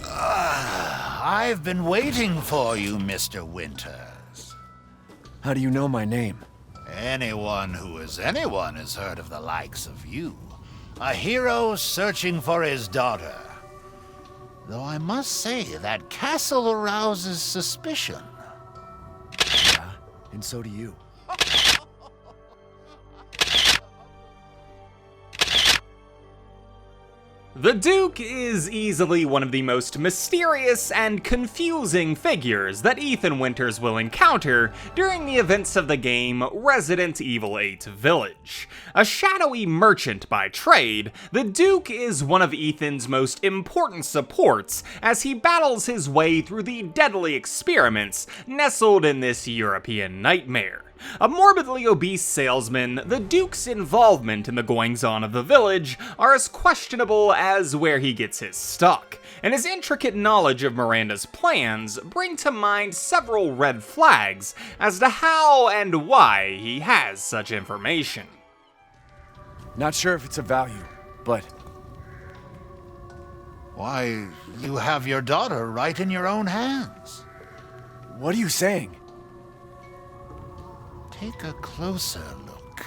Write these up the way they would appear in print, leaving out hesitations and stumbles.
I've been waiting for you, Mr. Winters. How do you know my name? Anyone who is anyone has heard of the likes of you. A hero searching for his daughter. Though I must say, that castle arouses suspicion. Yeah, and so do you. The Duke is easily one of the most mysterious and confusing figures that Ethan Winters will encounter during the events of the game Resident Evil 8 Village. A shadowy merchant by trade, the Duke is one of Ethan's most important supports as he battles his way through the deadly experiments nestled in this European nightmare. A morbidly obese salesman, the Duke's involvement in the goings-on of the village are as questionable as where he gets his stock, and his intricate knowledge of Miranda's plans bring to mind several red flags as to how and why he has such information. Not sure if it's of value, but... Why, you have your daughter right in your own hands. What are you saying? Take a closer look.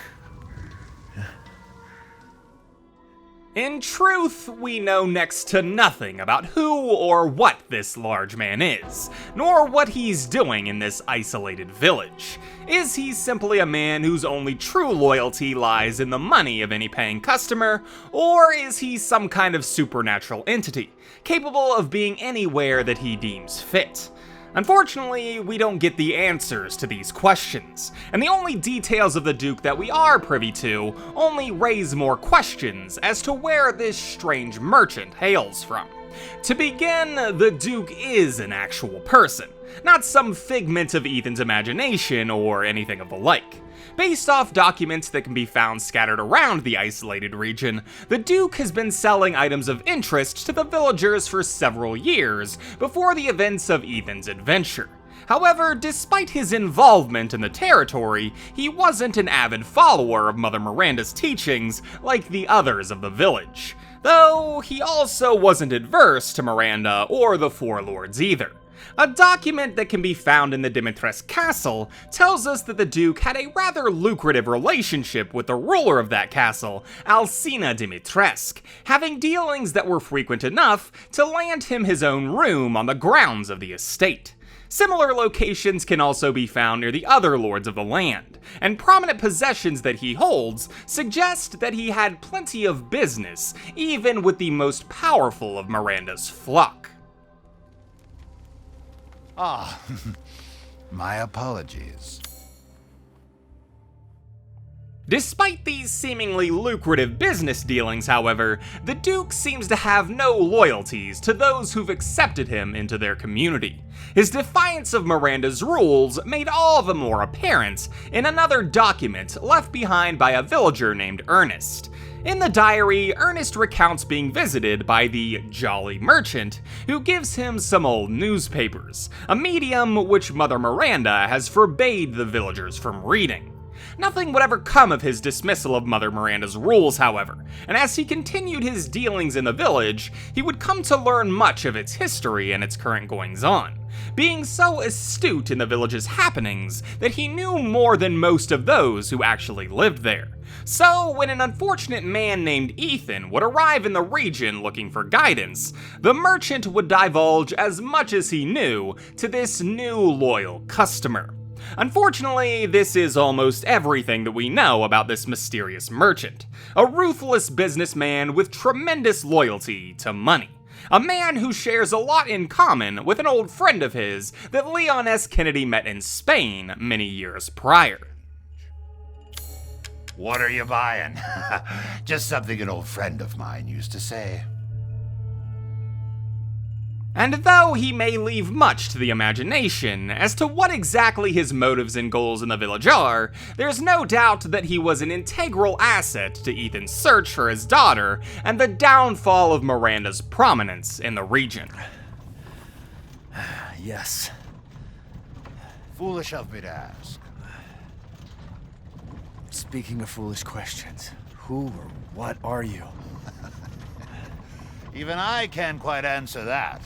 In truth, we know next to nothing about who or what this large man is, nor what he's doing in this isolated village. Is he simply a man whose only true loyalty lies in the money of any paying customer, or is he some kind of supernatural entity, capable of being anywhere that he deems fit? Unfortunately, we don't get the answers to these questions, and the only details of the Duke that we are privy to only raise more questions as to where this strange merchant hails from. To begin, the Duke is an actual person, not some figment of Ethan's imagination or anything of the like. Based off documents that can be found scattered around the isolated region, the Duke has been selling items of interest to the villagers for several years before the events of Ethan's adventure. However, despite his involvement in the territory, he wasn't an avid follower of Mother Miranda's teachings like the others of the village. Though he also wasn't adverse to Miranda or the Four Lords either. A document that can be found in the Dimitrescu castle tells us that the Duke had a rather lucrative relationship with the ruler of that castle, Alcina Dimitrescu, having dealings that were frequent enough to land him his own room on the grounds of the estate. Similar locations can also be found near the other lords of the land, and prominent possessions that he holds suggest that he had plenty of business, even with the most powerful of Miranda's flock. Ah, my apologies. Despite these seemingly lucrative business dealings, however, the Duke seems to have no loyalties to those who've accepted him into their community. His defiance of Miranda's rules made all the more apparent in another document left behind by a villager named Ernest. In the diary, Ernest recounts being visited by the Jolly Merchant, who gives him some old newspapers, a medium which Mother Miranda has forbade the villagers from reading. Nothing would ever come of his dismissal of Mother Miranda's rules, however, and as he continued his dealings in the village, he would come to learn much of its history and its current goings-on, being so astute in the village's happenings that he knew more than most of those who actually lived there. So, when an unfortunate man named Ethan would arrive in the region looking for guidance, the merchant would divulge as much as he knew to this new loyal customer. Unfortunately, this is almost everything that we know about this mysterious merchant. A ruthless businessman with tremendous loyalty to money. A man who shares a lot in common with an old friend of his that Leon S. Kennedy met in Spain many years prior. What are you buying? Just something an old friend of mine used to say. And though he may leave much to the imagination as to what exactly his motives and goals in the village are, there's no doubt that he was an integral asset to Ethan's search for his daughter and the downfall of Miranda's prominence in the region. Yes. Foolish of me to ask. Speaking of foolish questions, who or what are you? Even I can't quite answer that.